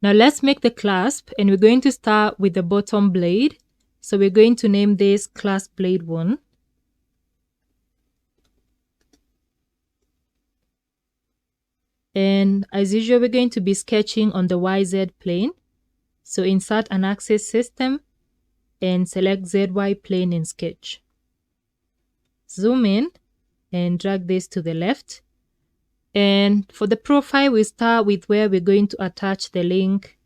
Now let's make the clasp, and we're going to start with the bottom blade. So we're going to name this clasp blade 1. And as usual, we're going to be sketching on the YZ plane. So insert an axis system and select ZY plane in sketch. Zoom in and drag this to the left. And for the profile, we start with where we're going to attach the link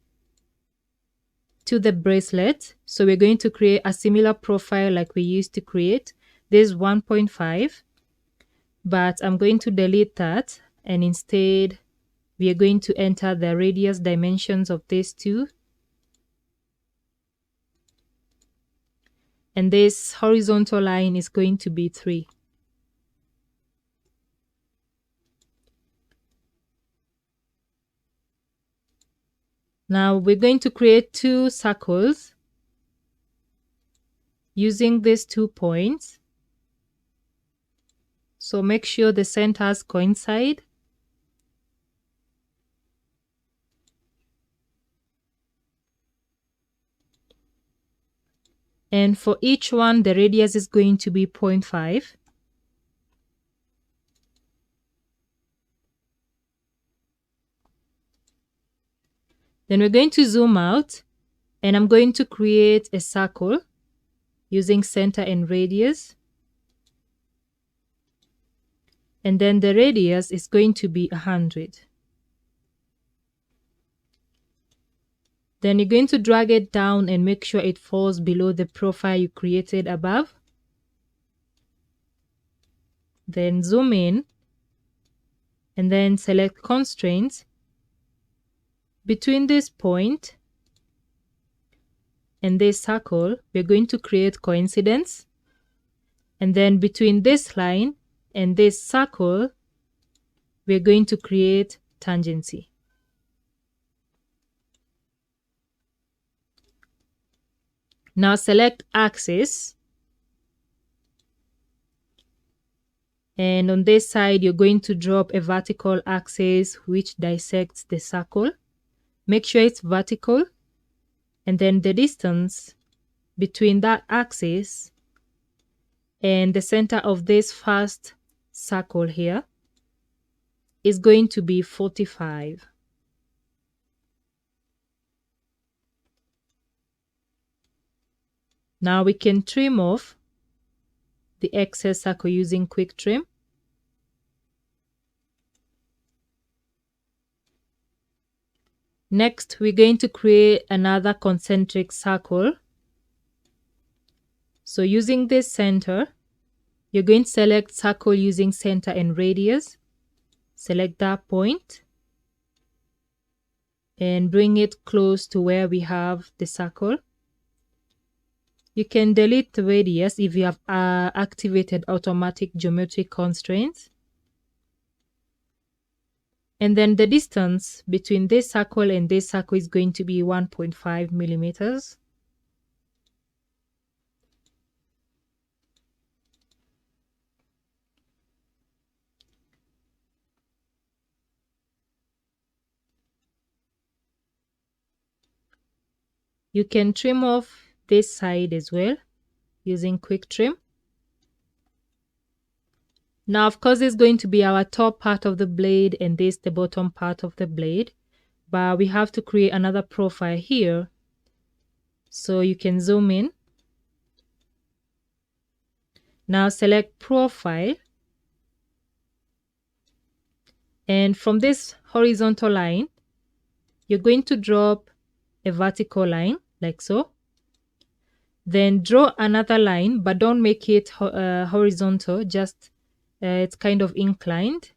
to the bracelet. So we're going to create a similar profile like we used to create. This is 1.5, but I'm going to delete that, and instead we are going to enter the radius dimensions of these two. And this horizontal line is going to be 3. Now we're going to create 2 circles using these 2 points. So make sure the centers coincide. And for each one, the radius is going to be 0.5. Then we're going to zoom out, and I'm going to create a circle using center and radius. And then the radius is going to be 100. Then you're going to drag it down and make sure it falls below the profile you created above. Then zoom in and then select constraints. Between this point and this circle, we're going to create coincidence. And then between this line and this circle, we're going to create tangency. Now select axis. And on this side, you're going to drop a vertical axis which dissects the circle. Make sure it's vertical. And then the distance between that axis and the center of this first circle here is going to be 45. Now we can trim off the excess circle using quick trim. Next, we're going to create another concentric circle. So using this center, you're going to select circle using center and radius. Select that point and bring it close to where we have the circle. You can delete the radius if you have activated automatic geometric constraints. And then the distance between this circle and this circle is going to be 1.5 millimeters. You can trim off this side as well using quick trim. Now, of course, it's going to be our top part of the blade and this the bottom part of the blade, but we have to create another profile here. So you can zoom in. Now select profile. And from this horizontal line, you're going to drop a vertical line like so. Then draw another line, but don't make it horizontal, just it's kind of inclined.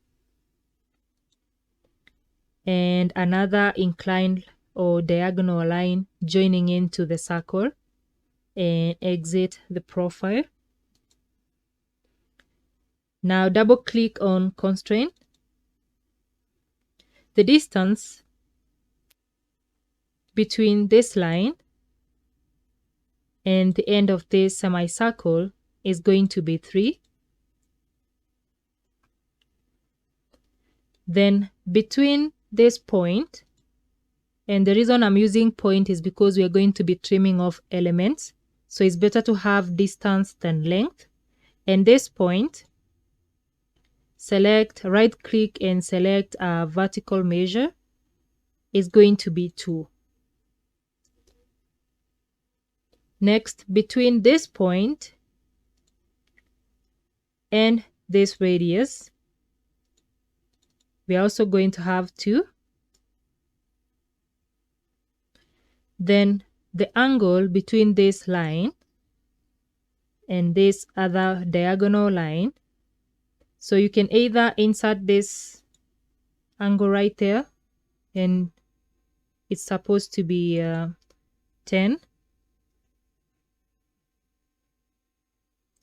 And another inclined or diagonal line joining into the circle, and exit the profile. Now double click on constraint. The distance between this line and the end of this semicircle is going to be 3. Then between this point And the reason I'm using point is because we are going to be trimming off elements. So it's better to have distance than length. And this point, select, right click and select a vertical measure. Is going to be 2. Next, between this point and this radius, we are also going to have 2. Then the angle between this line and this other diagonal line, so you can either insert this angle right there, and it's supposed to be 10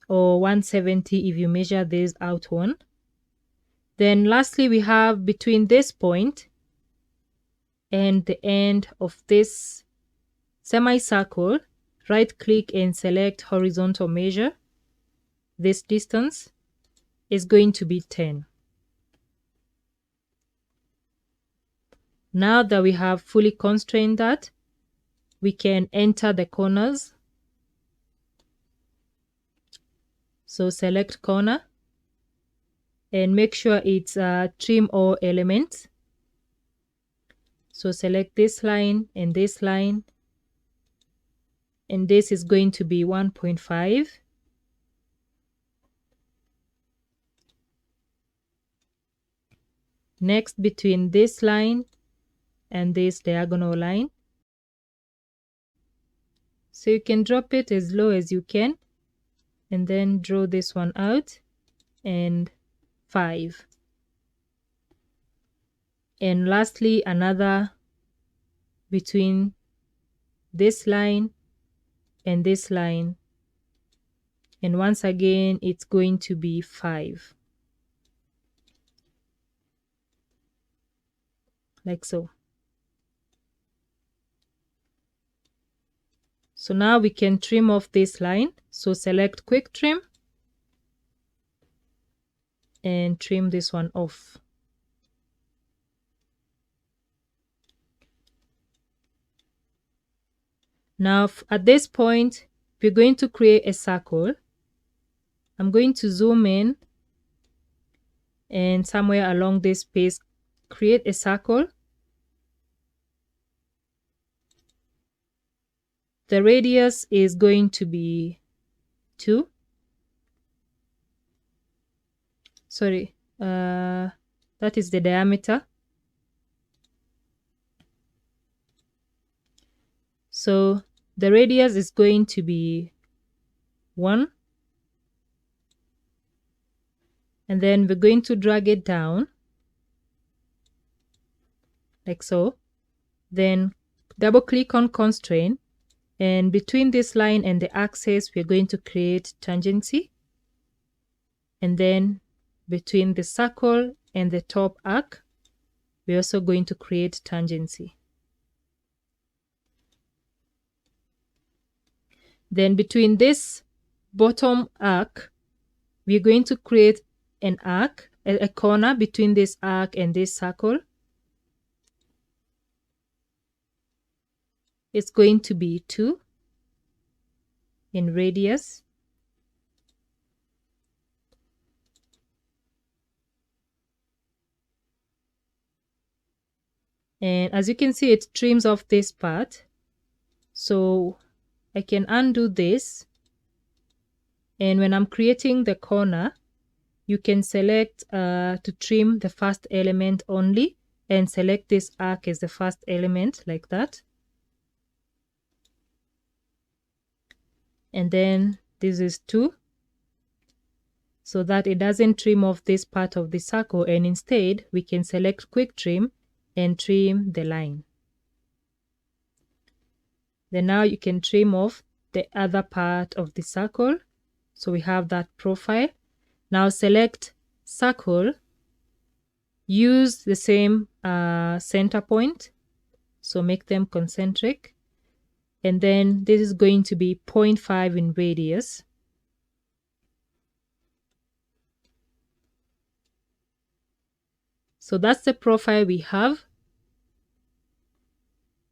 or 170 if you measure this out one. Then lastly, we have between this point and the end of this semicircle, right click and select horizontal measure. This distance is going to be 10. Now that we have fully constrained that, we can enter the corners. So select corner and make sure it's trim all elements. So select this line, and this is going to be 1.5. Next, between this line and this diagonal line, so you can drop it as low as you can, and then draw this one out, and 5. And lastly, another between this line and this line, and once again it's going to be 5, like so. So now we can trim off this line. So select quick trim and trim this one off. Now at this point, we're going to create a circle. I'm going to zoom in, and somewhere along this space, create a circle. The radius is going to be 2. Sorry, that is the diameter. So the radius is going to be 1. And then we're going to drag it down, like so. Then double click on constraint, and between this line and the axis, we're going to create tangency. And then between the circle and the top arc, we're also going to create tangency. Then between this bottom arc, we're going to create an arc, a corner between this arc and this circle. It's going to be 2 in radius. And as you can see, it trims off this part. So I can undo this. And when I'm creating the corner, you can select to trim the first element only, and select this arc as the first element, like that. And then this is 2, so that it doesn't trim off this part of the circle, and instead we can select quick trim and trim the line. Then now you can trim off the other part of the circle. So we have that profile. Now select circle, use the same center point, so make them concentric, and then this is going to be 0.5 in radius. So that's the profile we have.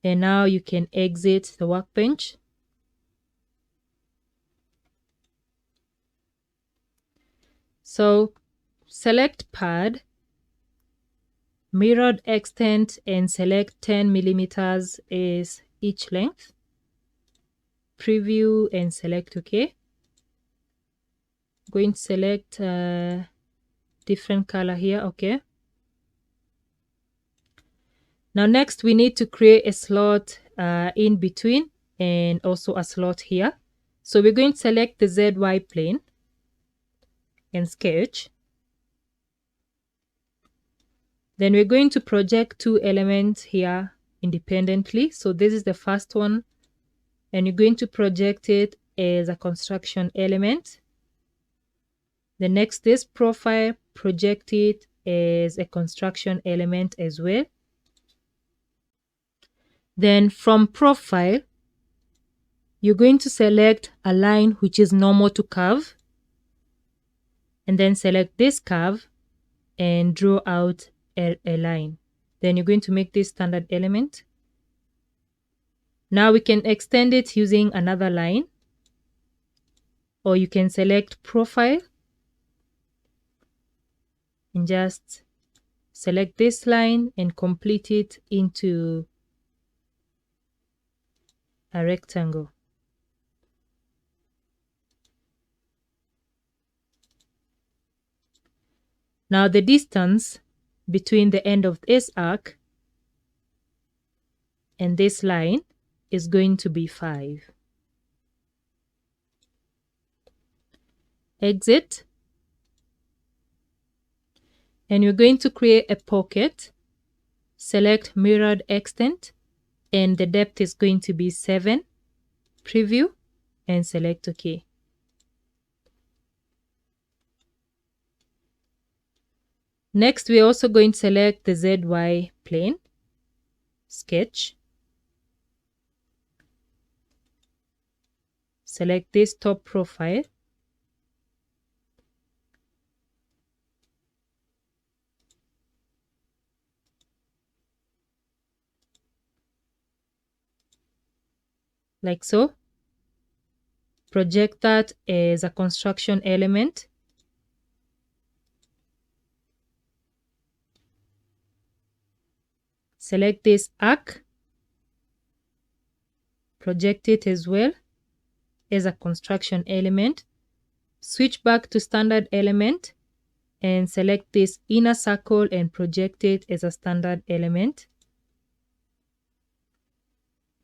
And now you can exit the workbench. So select pad, mirrored extent, and select 10 millimeters as each length. Preview and select OK. I'm going to select different color here. OK. Now next we need to create a slot in between and also a slot here. So we're going to select the ZY plane and sketch. Then we're going to project two elements here independently. So this is the first one, and you're going to project it as a construction element. The next, this profile, project it as a construction element as well. Then from profile, you're going to select a line which is normal to curve, and then select this curve and draw out a line. Then you're going to make this standard element. Now we can extend it using another line, or you can select profile and just select this line and complete it into a rectangle. Now the distance between the end of this arc and this line is going to be 5. Exit. And you're going to create a pocket. Select mirrored extent, and the depth is going to be 7. Preview and select OK. Next, we're also going to select the ZY plane, sketch. Select this top profile. Like so. Project that as a construction element. Select this arc. Project it as well as a construction element. Switch back to standard element and select this inner circle and project it as a standard element.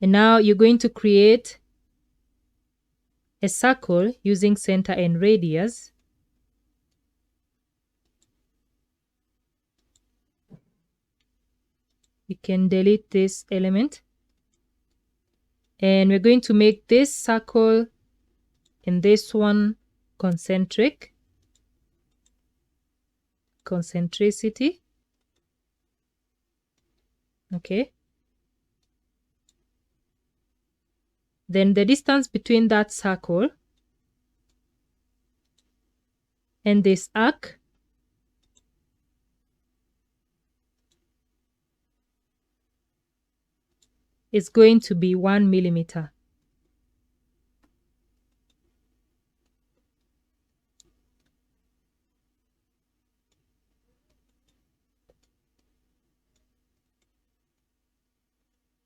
And now you're going to create a circle using center and radius. You can delete this element. And we're going to make this circle and this one concentric. Concentricity. Okay. Then the distance between that circle and this arc is going to be 1 millimeter.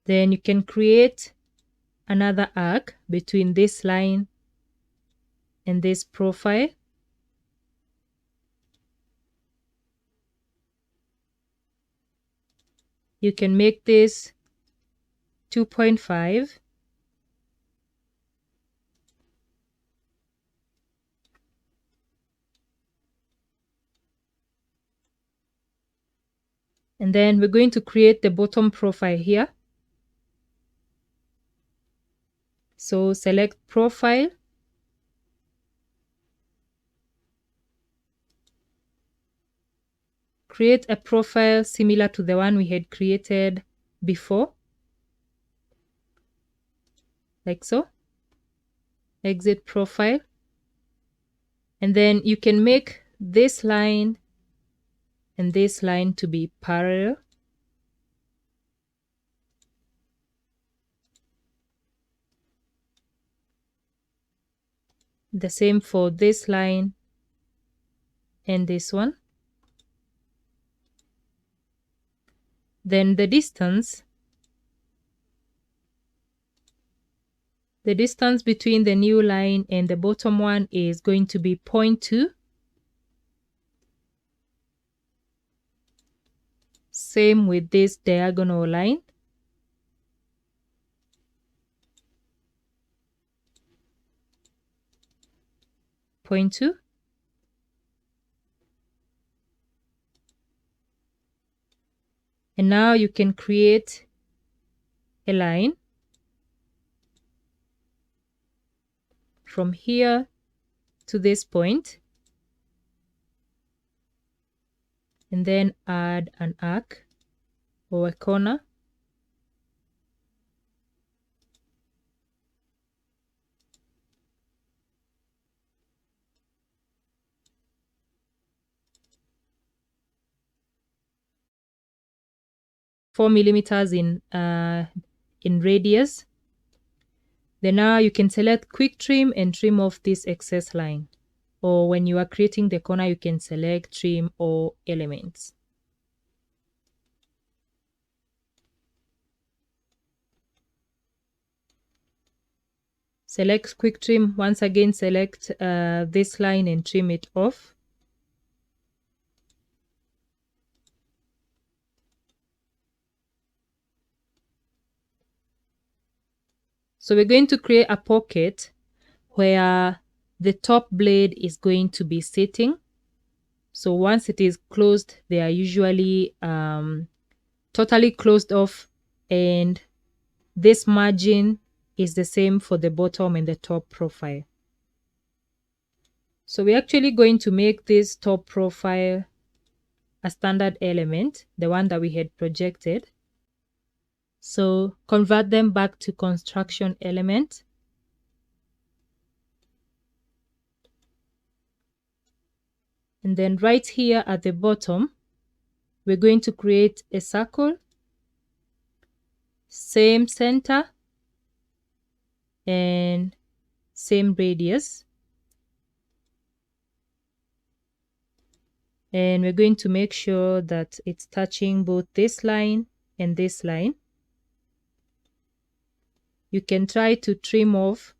Then you can create another arc between this line and this profile. You can make this 2.5. And then we're going to create the bottom profile here. So select profile. Create a profile similar to the one we had created before. Like so. Exit profile. And then you can make this line and this line to be parallel. The same for this line and this one. Then the distance between the new line and the bottom one is going to be 0.2. Same with this diagonal line. Point 2. And now you can create a line from here to this point, and then add an arc or a corner. Four millimeters in radius. Then now you can select quick trim and trim off this excess line. Or when you are creating the corner, you can select trim all elements. Select quick trim. Once again, select this line and trim it off. So we're going to create a pocket where the top blade is going to be sitting. So once it is closed, they are usually totally closed off, and this margin is the same for the bottom and the top profile. So we're actually going to make this top profile a standard element, the one that we had projected. So convert them back to construction element. And then right here at the bottom, we're going to create a circle, same center, and same radius. And we're going to make sure that it's touching both this line and this line. You can try to trim off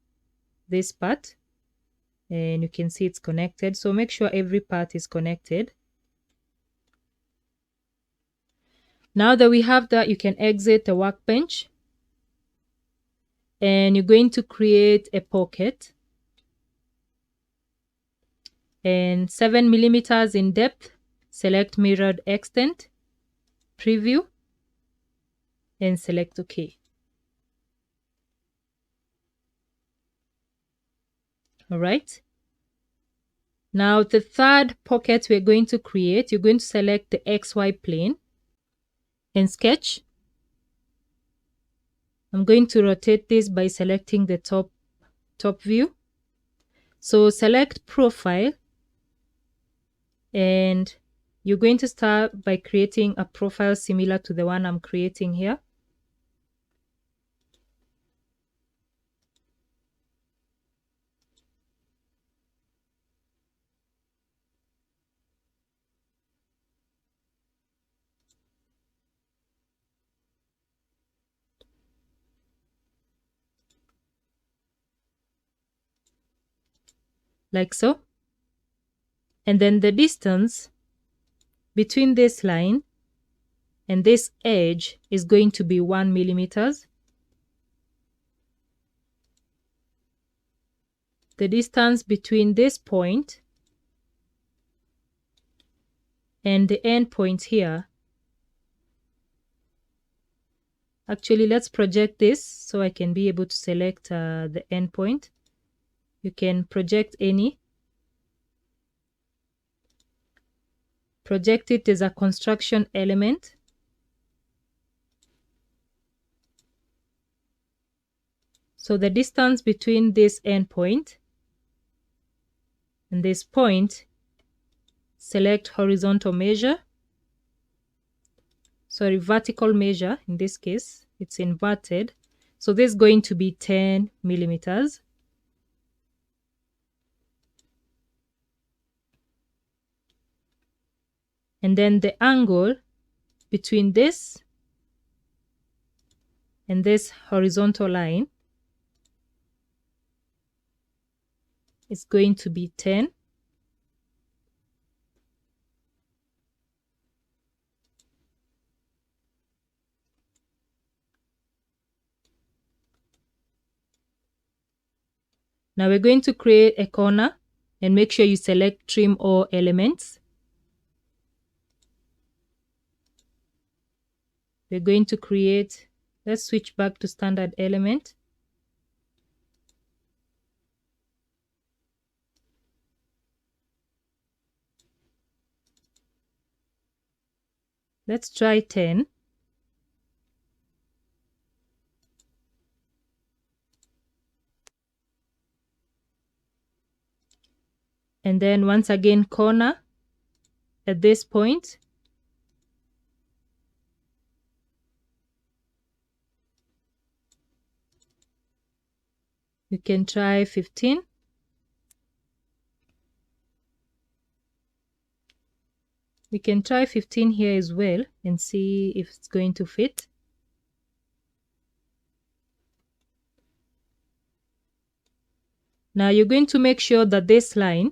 this part, and you can see it's connected. So make sure every part is connected. Now that we have that, you can exit the workbench, and you're going to create a pocket and 7 millimeters in depth. Select mirrored extent, preview, and select OK. All right. Now the third pocket we're going to create, you're going to select the XY plane and sketch. I'm going to rotate this by selecting the top view. So select profile, and you're going to start by creating a profile similar to the one I'm creating here. Like so. And then the distance between this line and this edge is going to be 1 millimeters. The distance between this point and the end point here. Actually, let's project this so I can be able to select the end point. You can project any. Project it as a construction element. So the distance between this end point and this point, select horizontal measure. Sorry, vertical measure. In this case, it's inverted. So this is going to be 10 millimeters. And then the angle between this and this horizontal line is going to be 10. Now we're going to create a corner and make sure you select trim all elements. We're going to create, let's switch back to standard element. Let's try 10. And then once again, corner at this point. You can try 15. We can try 15 here as well and see if it's going to fit. Now you're going to make sure that this line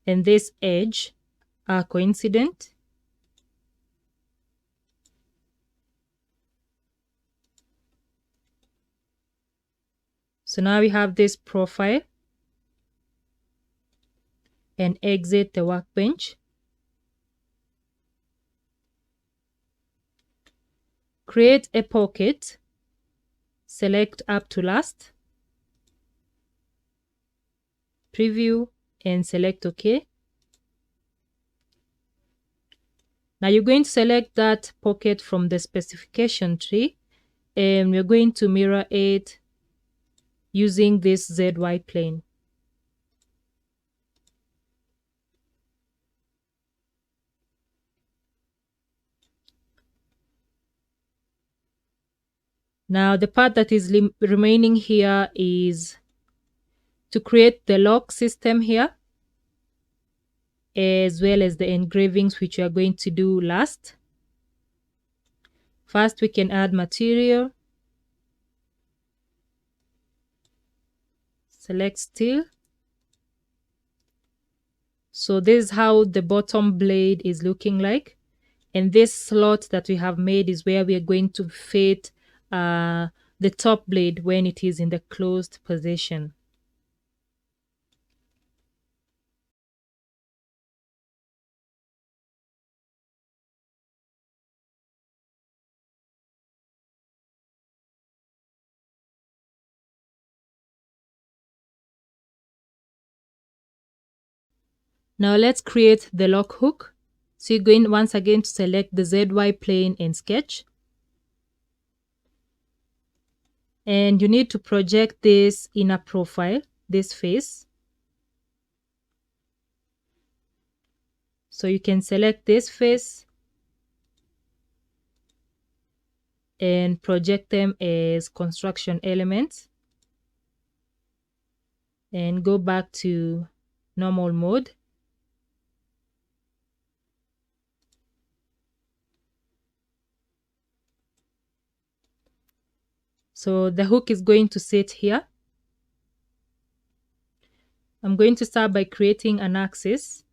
and this edge are coincident. So now we have this profile, and exit the workbench. Create a pocket, select up to last, preview, and select OK. Now you're going to select that pocket from the specification tree, and we're going to mirror it using this ZY plane. Now the part that is remaining here is to create the lock system here, as well as the engravings, which we are going to do last. First, we can add material. Select steel. So this is how the bottom blade is looking like. And this slot that we have made is where we are going to fit the top blade when it is in the closed position. Now let's create the lock hook. So you're going once again to select the ZY plane and sketch. And you need to project this inner profile, this face. So you can select this face and project them as construction elements. And go back to normal mode. So the hook is going to sit here. I'm going to start by creating an axis.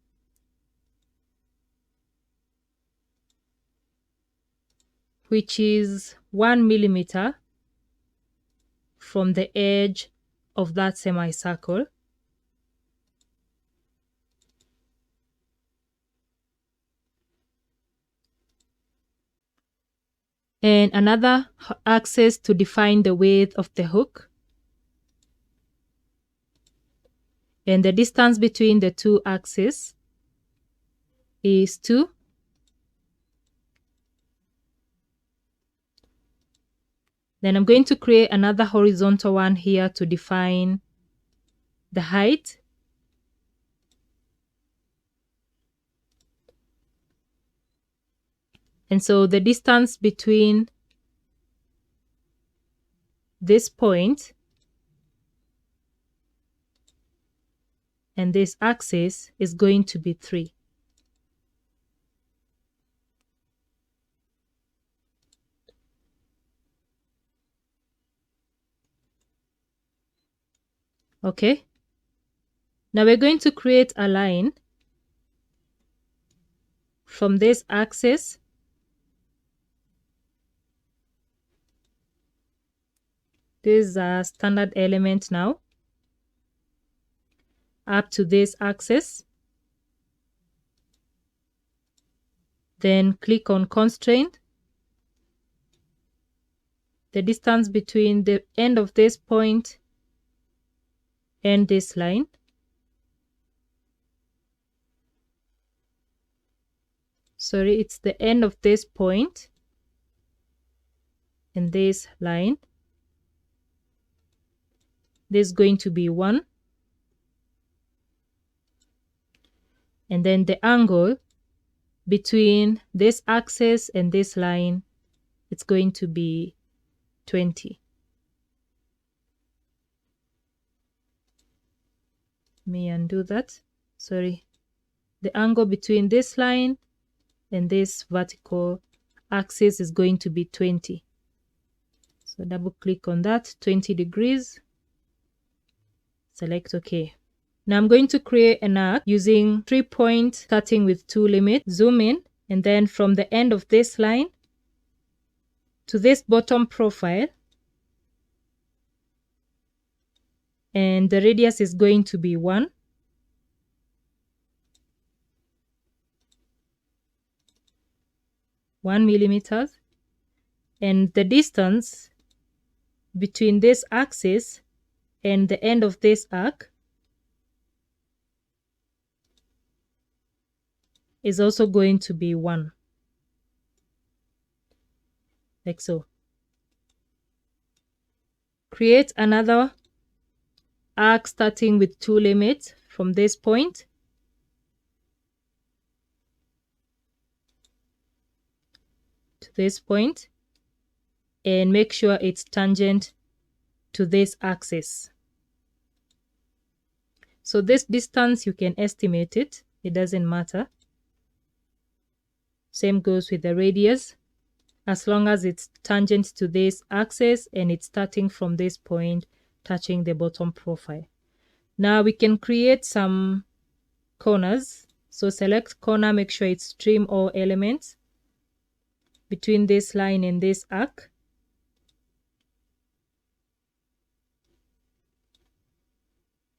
Which is 1 millimeter from the edge of that semicircle. And another axis to define the width of the hook. And the distance between the two axes is 2. Then I'm going to create another horizontal one here to define the height. And so the distance between this point and this axis is going to be 3. Okay. Now we're going to create a line from this axis this is a standard element now up to this axis. Then click on constraint. The distance between the end of this point and this line. Sorry, it's the end of this point and this line. This is going to be 1. And then the angle between this axis and this line, it's going to be 20. Let me undo that. Sorry. The angle between this line and this vertical axis is going to be 20. So double click on that, 20 degrees. Select OK. Now I'm going to create an arc using 3 points starting with 2 limits. Zoom in, and then from the end of this line to this bottom profile, and the radius is going to be 1. millimeters, and the distance between this axis and the end of this arc is also going to be 1, like so. Create another arc starting with 2 limits from this point. To this point, and make sure it's tangent to this axis. So this distance, you can estimate it. It doesn't matter. Same goes with the radius. As long as it's tangent to this axis and it's starting from this point, touching the bottom profile. Now we can create some corners. So select corner, make sure it's trim all elements between this line and this arc.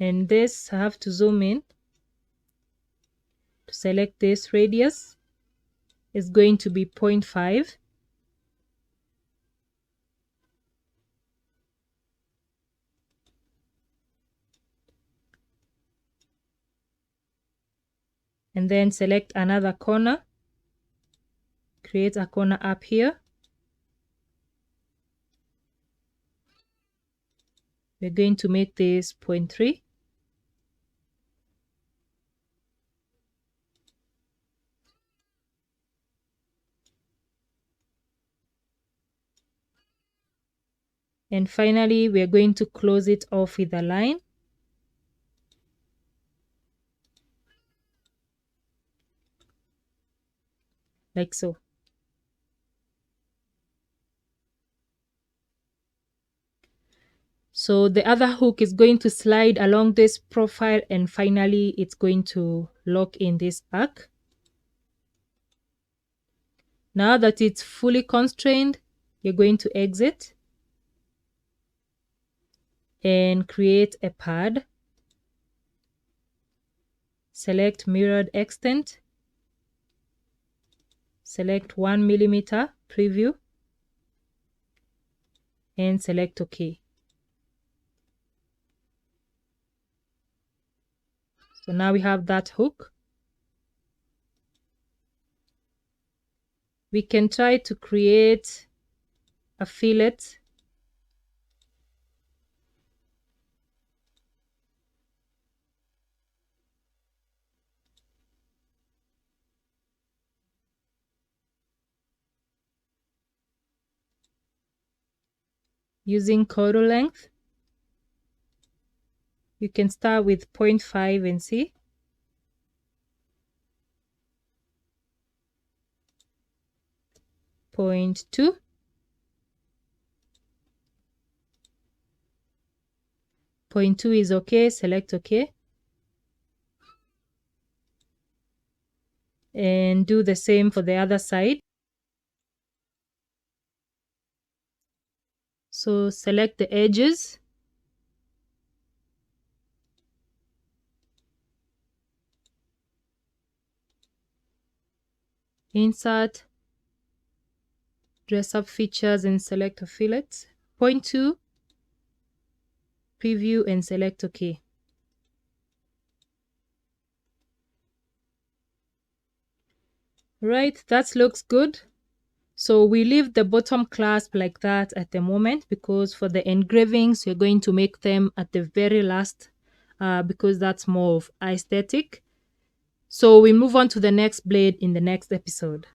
And this, I have to zoom in to select this radius. Is going to be 0.5. And then select another corner. Create a corner up here. We're going to make this 0.3. And finally, we're going to close it off with a line. Like so. So the other hook is going to slide along this profile, and finally it's going to lock in this arc. Now that it's fully constrained, you're going to exit and create a pad. Select mirrored extent. Select 1 millimeter preview and select OK. So now we have that hook. We can try to create a fillet. Using coil length. You can start with 0.5 and see. 0.2. Point 2 is okay, select okay. And do the same for the other side. So select the edges. Insert, dress up features and select a fillet. Point 2, preview and select OK. Right, that looks good. So we leave the bottom clasp like that at the moment, because for the engravings, you're going to make them at the very last, because that's more of aesthetic. So we move on to the next blade in the next episode.